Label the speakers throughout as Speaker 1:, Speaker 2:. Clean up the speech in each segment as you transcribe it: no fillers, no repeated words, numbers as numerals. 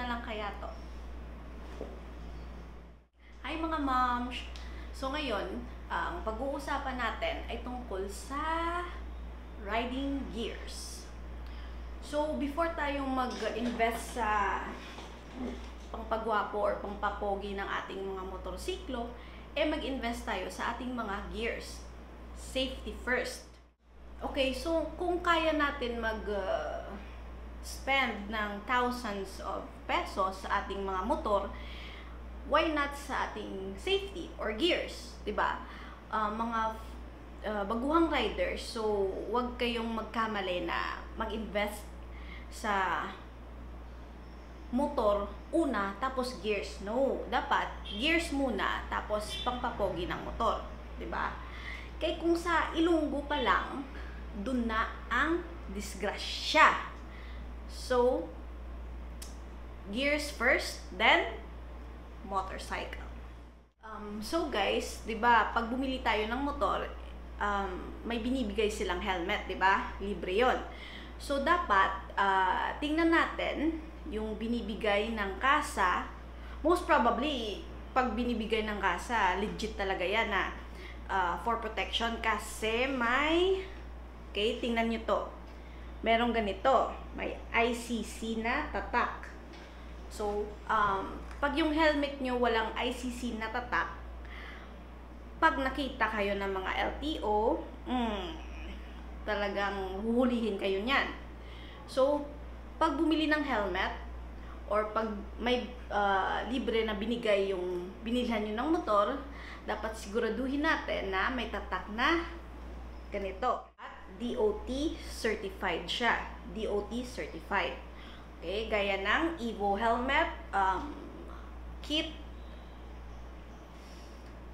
Speaker 1: na lang kaya to. Hi mga moms! So ngayon, ang pag-uusapan natin ay tungkol sa riding gears. So before tayong mag-invest sa pangpagwapo or pangpapogi ng ating mga motorsiklo, mag-invest tayo sa ating mga gears. Safety first. Okay, so kung kaya natin spend ng thousands of pesos sa ating mga motor, why not sa ating safety or gears, 'di ba? Mga baguhang riders, so wag kayong magkamali na mag-invest sa motor una tapos gears. No, dapat gears muna tapos pangpapogi ng motor, 'di ba? Kaya kung sa Ilonggo pa lang, dun na ang disgrasya. So, gears first, then motorcycle. So guys, 'di ba, pag bumili tayo ng motor, may binibigay silang helmet, 'di ba? Libre 'yon. So dapat tingnan natin yung binibigay ng kasa. Most probably, pag binibigay ng kasa, legit talaga 'yan na for protection kasi may tingnan niyo 'to. Merong ganito, may ICC na tatak. So, pag yung helmet nyo walang ICC na tatak, pag nakita kayo ng mga LTO, talagang huhulihin kayo niyan. So, pag bumili ng helmet, or pag may libre na binigay yung binilhan nyo ng motor, dapat siguraduhin natin na may tatak na ganito. At DOT certified siya. DOT certified. Okay, gaya ng Evo helmet, kit,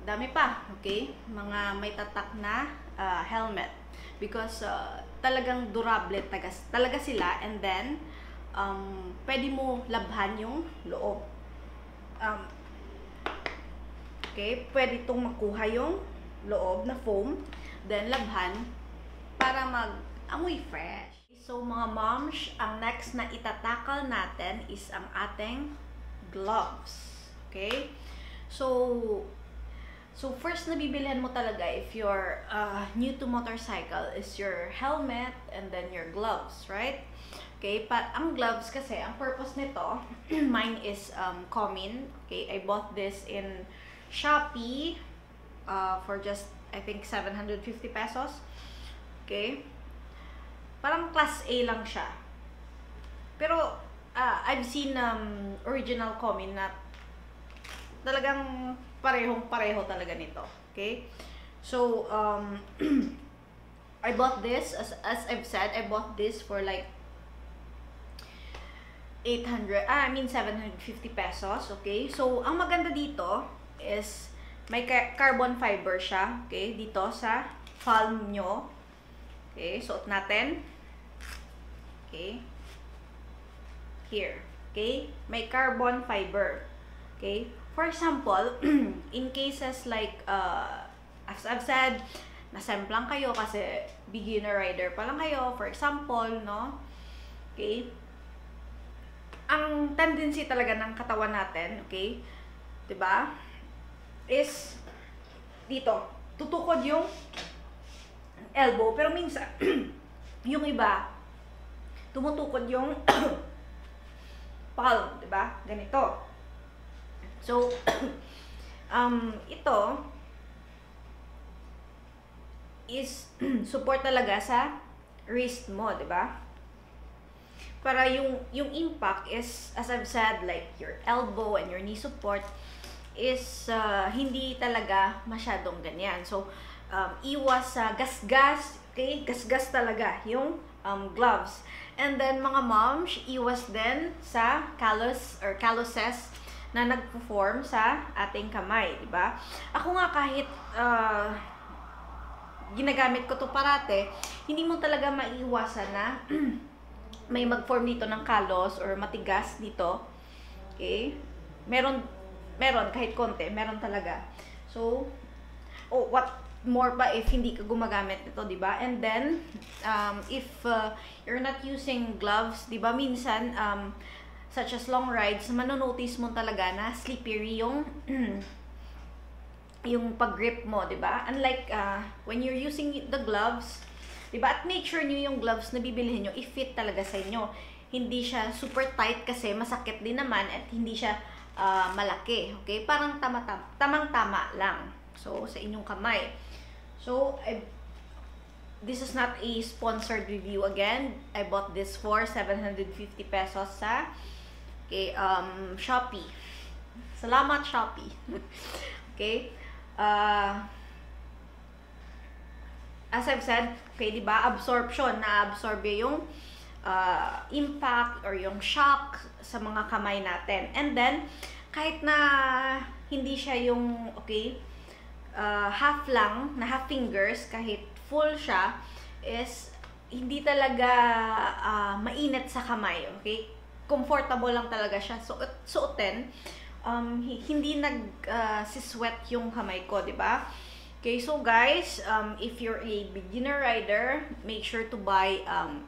Speaker 1: dami pa, okay? Mga may tatak na helmet. Because talagang durable talaga sila, and then pwede mo labhan yung loob. Okay, pwede itong makuha yung loob na foam, then labhan para mag-amoy fresh. So mga moms, ang next na itatakal natin is ang ating gloves. Okay? So first na bibilhan mo talaga if you're new to motorcycle is your helmet and then your gloves, right? Okay, ang gloves kasi, ang purpose nito, mine is Comin. Okay, I bought this in Shopee for just, I think, 750 pesos. Okay? Parang class A lang siya. Pero, I've seen original Comin na talagang parehong-pareho talaga nito. Okay? So, I bought this, as I've said, I bought this for like 750 pesos. Okay? So, ang maganda dito is may carbon fiber siya. Okay? Dito sa palm nyo. Okay? Suot natin. Okay? Here. Okay? May carbon fiber. Okay? For example, in cases like, as I've said, nasemplang kayo kasi beginner rider pa lang kayo, for example, no? Okay? Ang tendency talaga ng katawan natin, okay? 'Di ba? Is dito, tutukod yung elbow, pero minsan yung iba tumutukod yung palm, 'di ba? Ganito. So ito is support talaga sa wrist mo, 'di ba? Para yung impact is, as I've said, like your elbow and your knee support is hindi talaga masyadong ganyan. So, iwas sa gasgas, okay? Gasgas talaga yung gloves. And then, mga moms, iwas din sa calluses na nagpo-form sa ating kamay, di ba? Ako nga kahit ginagamit ko to parate, hindi mo talaga maiiwasan na may mag-form dito ng kalos or matigas dito. Okay? Meron kahit konti, meron talaga. So, what more pa if hindi ka gumagamit nito, 'di ba? And then if you're not using gloves, 'di ba? Minsan such as long rides, manonotice mo talaga na slippery yung yung pag-grip mo, di ba? Unlike when you're using the gloves, di ba? At make sure nyo yung gloves na bibilihin nyo, i-fit talaga sa inyo. Hindi siya super tight kasi masakit din naman at hindi siya malaki. Okay? Parang tamang-tama lang. So, sa inyong kamay. So, this is not a sponsored review again. I bought this for 750 pesos sa Shopee. Salamat, Shopee. Okay? As I've said, okay, di ba? Absorption. Na-absorb yung impact or yung shock sa mga kamay natin. And then, kahit na hindi siya yung, okay, half lang, na half fingers, kahit full siya, is hindi talaga mainit sa kamay, okay? Comfortable lang talaga siya. Suotin, hindi sisweat yung kamay ko, di ba? Okay, so guys, if you're a beginner rider, make sure to buy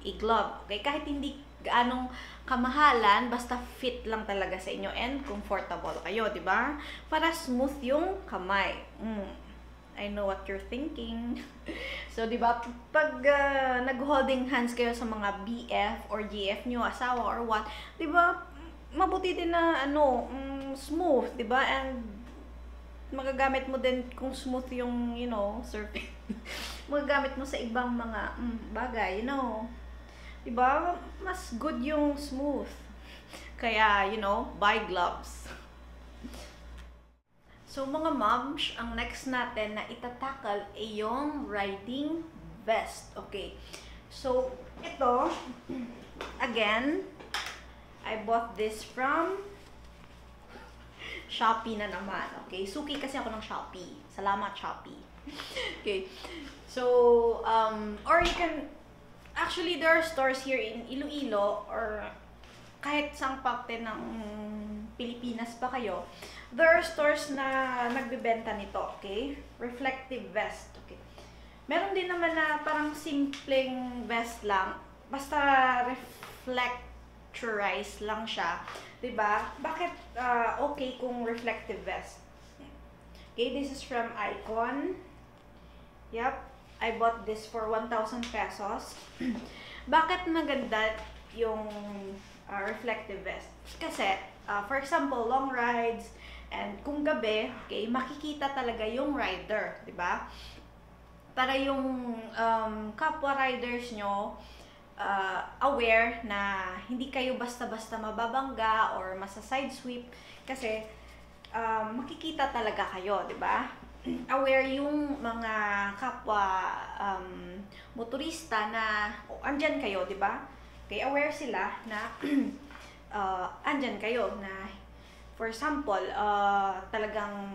Speaker 1: a glove, okay? Kahit hindi gaanong kamahalan, basta fit lang talaga sa inyo and comfortable kayo, di ba? Para smooth yung kamay. I know what you're thinking. So, di ba, pag nag-holding hands kayo sa mga BF or GF nyo, asawa or what, di ba, mabuti din na, smooth, di ba? And, magagamit mo din kung smooth yung, surfing. Magagamit mo sa ibang mga bagay, Di ba? Mas good yung smooth. Kaya, buy gloves. So, mga moms, ang next natin na itatakal ay yung riding vest. Okay. So, ito, again, I bought this from Shopee na naman. Okay. Suki kasi ako ng Shopee. Salamat, Shopee. Okay. So, or you can, actually, there are stores here in Iloilo or kahit saang parte ng Pilipinas pa kayo, there are stores na nagbebenta nito, okay? Reflective vest, okay? Meron din naman na parang simpleng vest lang, basta reflectorized lang siya, diba? Bakit okay kung reflective vest? Okay, this is from Icon. Yep, I bought this for 1,000 pesos. Bakit maganda yung reflective vest? Kasi, for example, long rides, and kung gabi, okay, makikita talaga yung rider, di ba? Para yung kapwa riders nyo aware na hindi kayo basta-basta mababangga or masa-side sweep kasi makikita talaga kayo, di ba? Aware yung mga kapwa motorista na andyan kayo, di ba? Okay, aware sila na andyan kayo na for example, talagang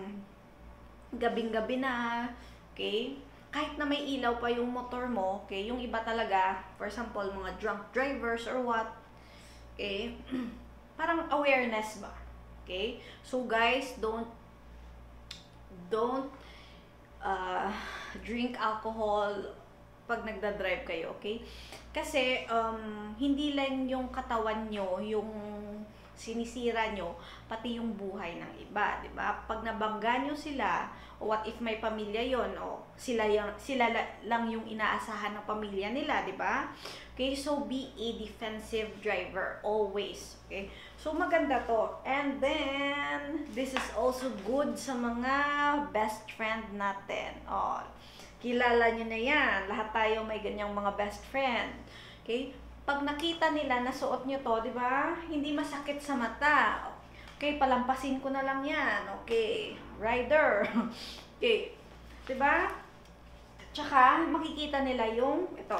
Speaker 1: gabing-gabi na, okay? Kahit na may ilaw pa yung motor mo, okay? Yung iba talaga, for example, mga drunk drivers or what, okay? Parang awareness ba? Okay? So guys, don't drink alcohol pag nagda-drive kayo, okay? Kasi hindi lang yung katawan nyo, yung sinisira nyo, pati yung buhay ng iba, di ba? Pag nabangga nyo sila, o what if may pamilya yon, o sila lang yung inaasahan ng pamilya nila, di ba? Okay, so be a defensive driver, always, okay? So, maganda to. And then, this is also good sa mga best friend natin. O, kilala nyo na yan. Lahat tayo may ganyang mga best friend. Okay? Pag nakita nila na suot nyo to, di ba? Hindi masakit sa mata. Okay, palampasin ko na lang yan. Okay, rider. Okay, di ba? Tsaka, makikita nila yung, ito,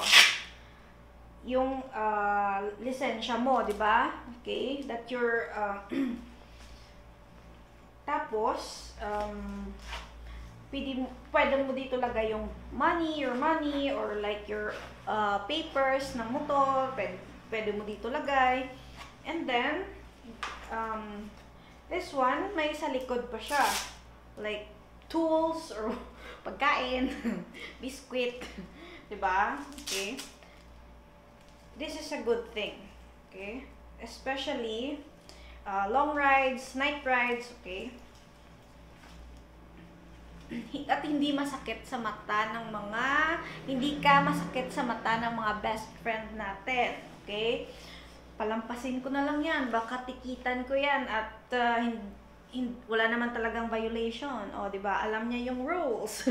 Speaker 1: yung lisensya mo, di ba? Okay, that you're, tapos, pwede mo dito lagay yung your money, or like your papers ng motor, pwede mo dito lagay. And then, this one, may sa likod pa siya. Like, tools, or pagkain, biscuit, diba? Okay. This is a good thing. Okay? Especially, long rides, night rides, okay? At hindi masakit sa mata ng mga, hindi ka masakit sa mata ng mga best friend natin, okay? Palampasin ko na lang yan, baka tikitan ko yan at wala naman talagang violation, o diba? Alam niya yung rules.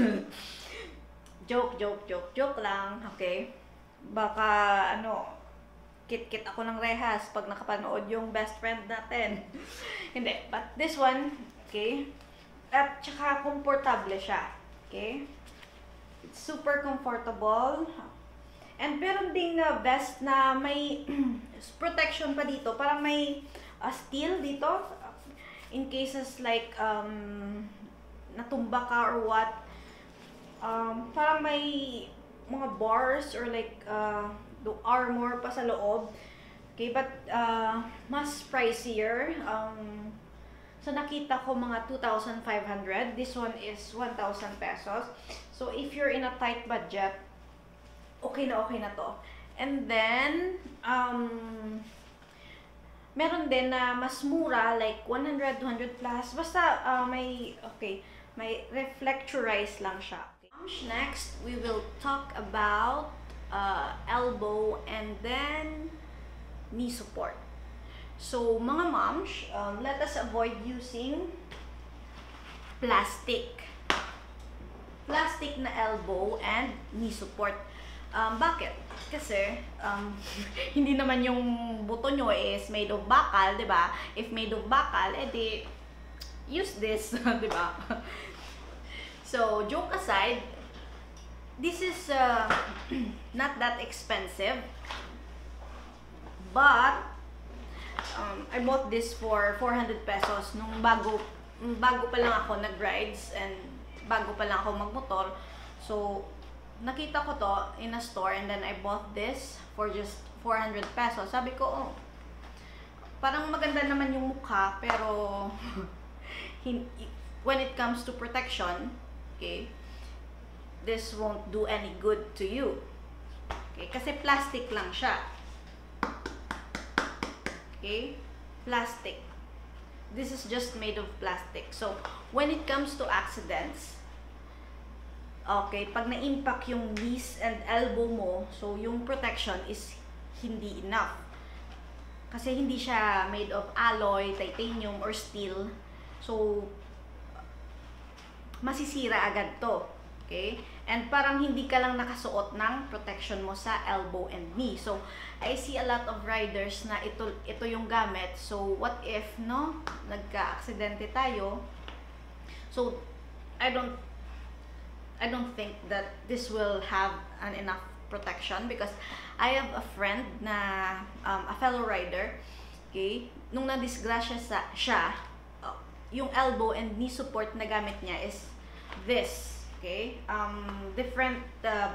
Speaker 1: Joke lang, okay? Baka kit-kit ako ng rehas pag nakapanood yung best friend natin. Hindi, but this one, okay? At saka komportable siya. Okay? It's super comfortable. And meron ding vest na may protection pa dito. Parang may steel dito. In cases like natumba ka or what. Parang may mga bars or like armor pa sa loob. Okay, but mas pricier. So, nakita ko mga 2,500. This one is 1,000 pesos. So, if you're in a tight budget, okay na to. And then, meron din na mas mura, like 100, 200 plus. Basta, may reflectorize lang siya. Okay. Next, we will talk about elbow and then knee support. So, mga moms, let us avoid using plastic na elbow and knee support. Bakit? Kasi, hindi naman yung buto nyo is made of bakal, di ba? If made of bakal, edi, use this, di ba? So, joke aside, this is not that expensive, but I bought this for 400 pesos nung bago pa lang ako nag-rides and bago pa lang ako magmotor. So, nakita ko to in a store and then I bought this for just 400 pesos. Sabi ko, oh, parang maganda naman yung mukha, pero when it comes to protection, okay, this won't do any good to you. Okay, kasi plastic lang siya. Okay, plastic. This is just made of plastic. So, when it comes to accidents, okay, pag na-impact yung knees and elbow mo, so yung protection is hindi enough. Kasi hindi siya made of alloy, titanium, or steel. So, masisira agad to. Okay? And parang hindi ka lang nakasuot ng protection mo sa elbow and knee. So, I see a lot of riders na ito yung gamit. So, what if, no, nagka-aksidente tayo? So, I don't think that this will have an enough protection because I have a friend na, a fellow rider, okay, nung na-disgrasya siya, yung elbow and knee support na gamit niya is this. Okay, different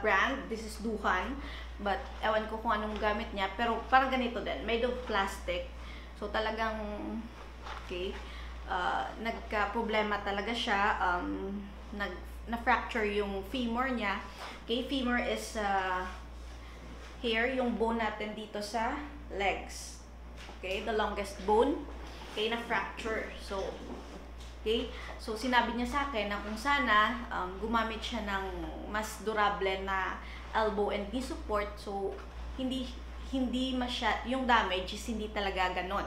Speaker 1: brand. This is Duhan, but ewan ko kung anong gamit niya, pero parang ganito din, made of plastic. So talagang, okay, nagka-problema talaga siya, na-fracture yung femur niya. Okay, femur is here, yung bone natin dito sa legs. Okay, the longest bone. Okay, na-fracture. So, okay? So, sinabi niya sa akin na kung sana gumamit siya ng mas durable na elbow and knee support. So, hindi yung damage is hindi talaga ganon.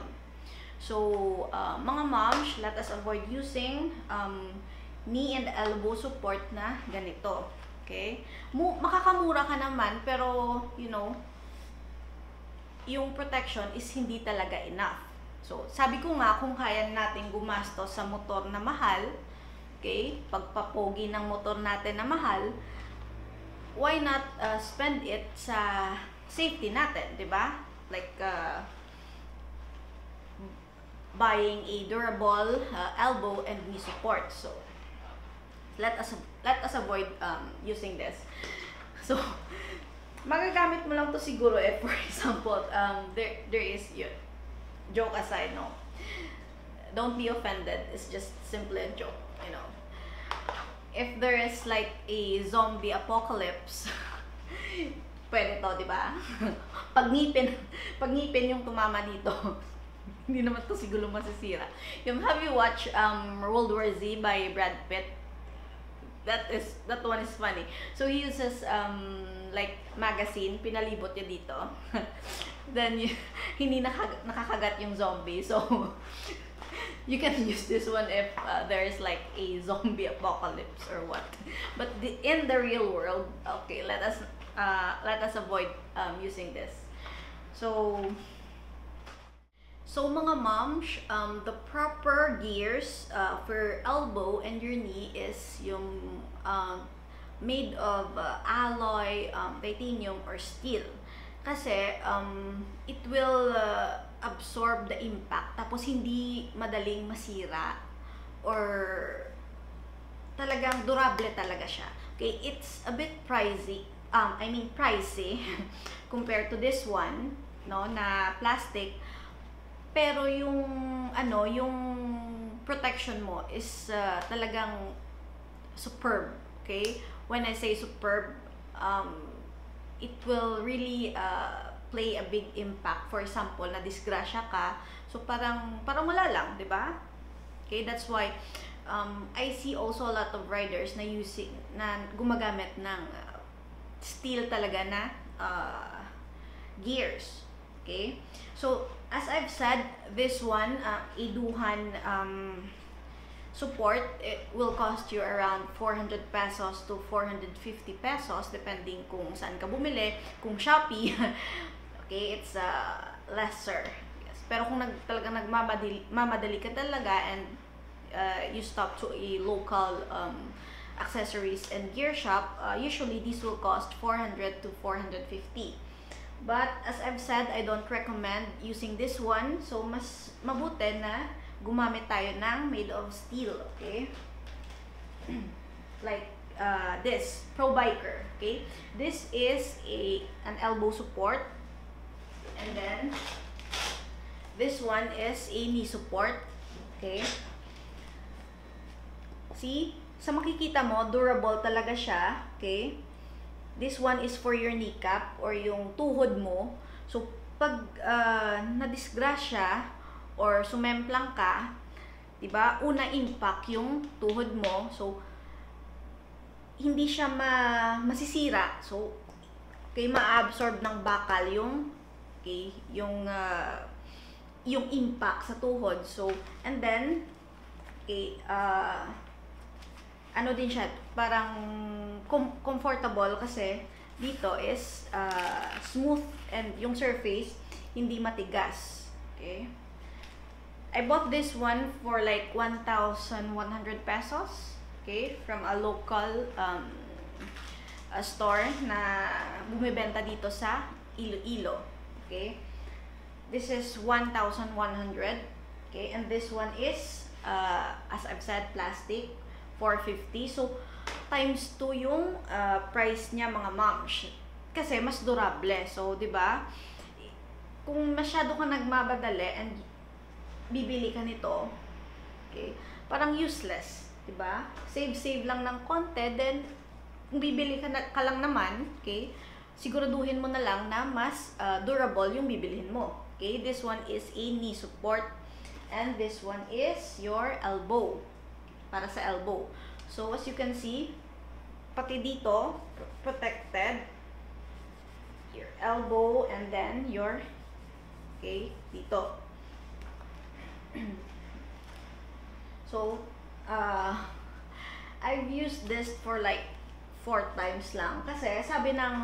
Speaker 1: So, mga moms, let us avoid using knee and elbow support na ganito. Okay? Makakamura ka naman, pero, you know, yung protection is hindi talaga enough. So, sabi ko nga, kung kaya natin gumastos sa motor na mahal, okay, pagpapogi ng motor natin na mahal, why not spend it sa safety natin, di ba? Like, buying a durable elbow and knee support. So, let us avoid using this. So, magagamit mo lang to siguro if, for example, there is yun. Joke aside, no. Don't be offended. It's just simply a joke, you know. If there is like a zombie apocalypse, pwede to, di ba? Pag ngipin yung tumama dito, Hindi naman to siguro masisira. Have you watched World War Z by Brad Pitt? That one is funny. So he uses like magazine, pinalibot niya dito. Then hindi nakakagat yung zombie. So you can use this one if there's like a zombie apocalypse or what. But in the real world, okay, let us avoid using this. So mga moms, the proper gears for elbow and your knee is yung made of alloy, titanium, or steel. Kasi it will absorb the impact, tapos hindi madaling masira or talagang durable talaga siya. Okay, it's a bit pricey, pricey compared to this one, no, na plastic. Pero yung yung protection mo is talagang superb, okay? When I say superb, it will really play a big impact. For example, na disgrasya ka, so parang wala lang, 'di ba? Okay, that's why I see also a lot of riders na gumagamit ng steel talaga na gears. Okay? So, as I've said, this one, Eduhan support, it will cost you around 400 pesos to 450 pesos depending kung saan ka bumili. Kung Shopee, okay, it's lesser. Yes. Pero kung talagang mamadali ka talaga and you stop to a local accessories and gear shop, usually this will cost 400 to 450. But as I've said, I don't recommend using this one. So mas mabuti na gumamit tayo ng made of steel, okay? Like this Pro Biker, okay? This is an elbow support, and then this one is a knee support, okay? See, sa makikita mo, durable talaga siya, okay? This one is for your kneecap or yung tuhod mo. So pag nadisgrasya or sumemplang ka, 'di ba? Una impact yung tuhod mo. So hindi siya masisira. So okay, ma-absorb ng bakal yung impact sa tuhod. So and then ano din siya, parang comfortable kasi dito is smooth and yung surface hindi matigas. Okay? I bought this one for like 1,100 pesos. Okay? From a local a store na bumibenta dito sa Iloilo. Okay? This is 1,100. Okay? And this one is as I've said, plastic, 450. So times 2 yung price niya, mga moms, kasi mas durable. So 'di ba, kung masyado ka nagmamadali and bibili ka nito, okay, parang useless, 'di ba? Save lang ng konti, then kung bibili ka lang naman, okay, siguraduhin mo na lang na mas durable yung bibilhin mo. Okay, this one is a knee support and this one is your elbow, para sa elbow. So as you can see, pati dito protected, your elbow and then your dito. So I've used this for like 4 times lang kasi sabi ng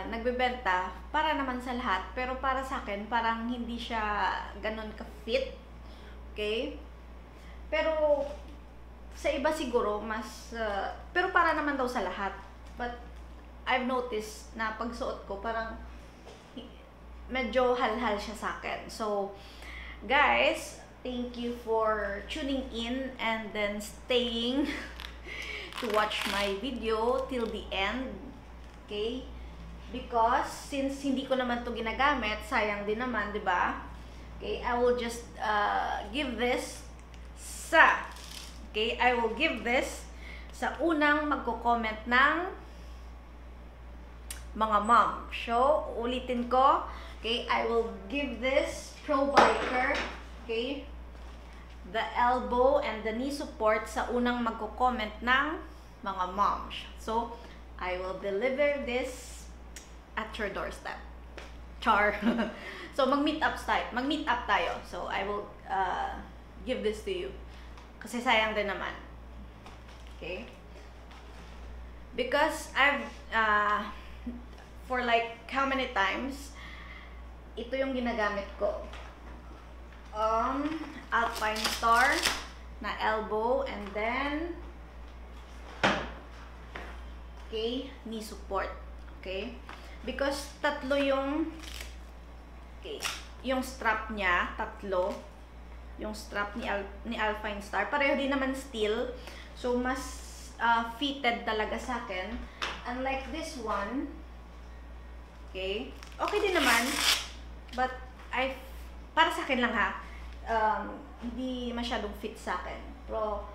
Speaker 1: nagbebenta para naman sa lahat, pero para sa akin parang hindi siya ganun ka-fit. Okay? Pero sa iba siguro mas pero para naman daw sa lahat. But I've noticed na pagsuot ko parang medyo halhal siya sa akin. So guys, thank you for tuning in and then staying to watch my video till the end. Okay? Because since hindi ko naman to ginagamit, sayang din naman, 'di ba? Okay, I will just give this sa unang magko-comment ng mga mom. So, ulitin ko, Okay, I will give this Pro Biker, okay, the elbow and the knee support sa unang magko-comment ng mga moms. So, I will deliver this at your doorstep. Char. So, mag-meet up tayo. So, I will give this to you. Kasi sayang din naman. Okay? Because I've, for like how many times, ito yung ginagamit ko. Alpine Star na elbow and then okay, knee support. Okay? Because tatlo yung yung strap niya, tatlo. Yung strap ni Alpine Star. Pareho din naman steel. So, mas fitted talaga sa akin. Unlike this one, okay, okay din naman. But, para sa akin lang ha, hindi masyadong fit sa akin. Pero,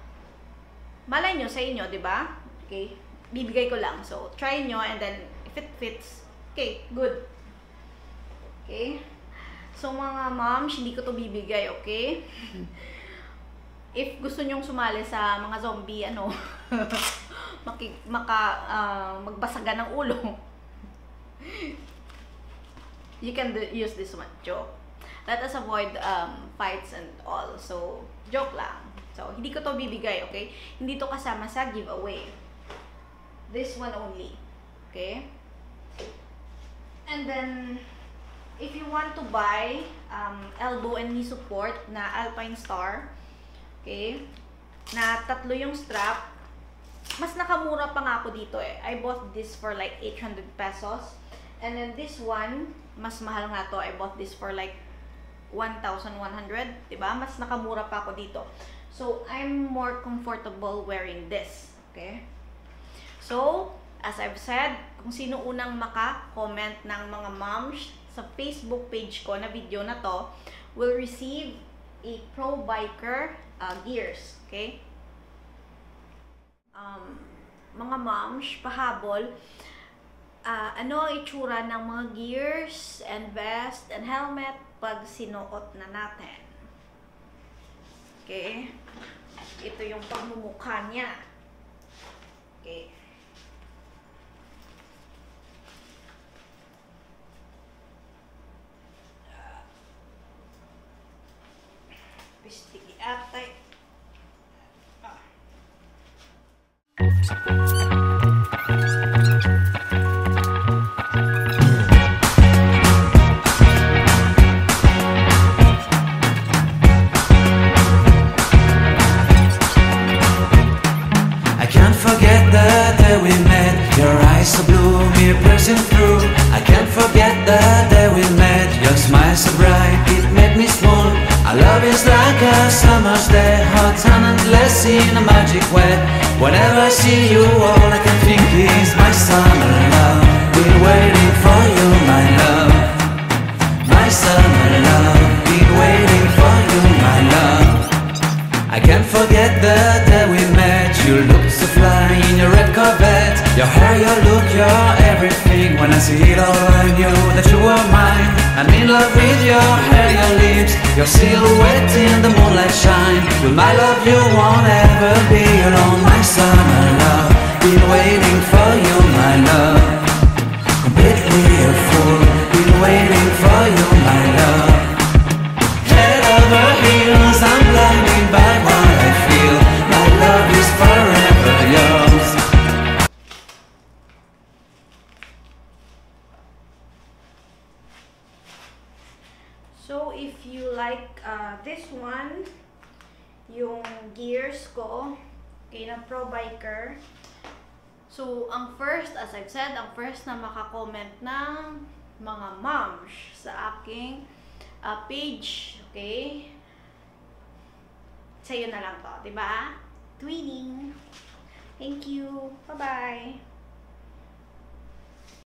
Speaker 1: malay nyo sa inyo, di ba? Okay, bibigay ko lang. So, try nyo and then, if it fits, okay, good. Okay? So, mga moms, hindi ko to bibigay, okay? If gusto nyong sumali sa mga zombie, magbasagan ng ulo, you can use this one. Joke. Let us avoid fights and all. So, joke lang. So, hindi ko to bibigay, okay? Hindi to kasama sa giveaway. This one only. Okay? And then, if you want to buy elbow and knee support na Alpine Star, okay, na tatlo yung strap, mas nakamura pa nga ako dito eh. I bought this for like 800 pesos. And then this one, mas mahal nga to. I bought this for like 1,100. Diba? Mas nakamura pa ako dito. So, I'm more comfortable wearing this. Okay? So, as I've said, kung sino unang maka-comment ng mga moms sa Facebook page ko na video na to, will receive a Pro Biker gears. Okay? Mga moms, pahabol, ano ang itsura ng mga gears and vest and helmet pag sinuot na natin. Okay? Ito yung pagmumukha niya. Okay. Pistiki atay.
Speaker 2: So blue, me piercing through. I can't forget the day we met. Your smile so bright, it made me swoon. Our love is like a summer's day, hot and endless in a magic way. Whenever I see you, all I can think is my summer love. Been waiting for you, my love. My summer love. Been waiting for you, my love. I can't forget the day we met. You looked so fly in your red Corvette. Your hair, your look, your everything. When I see it all, I knew that you were mine. I'm in love with your hair, your lips, your silhouette in the moonlight shine. With my love you won't ever be alone. My summer love, been waiting for you, my love. Completely a fool, been waiting for you, my love. Head over heels, I'm blinded by what I feel. My love is forever yours.
Speaker 1: So, if you like this one, yung gears ko, okay, na Pro Biker. So, ang first, as I've said, ang first na makakomment ng mga moms sa aking page, okay? Sa'yo na lang to, diba? Twinning! Thank you! Bye-bye!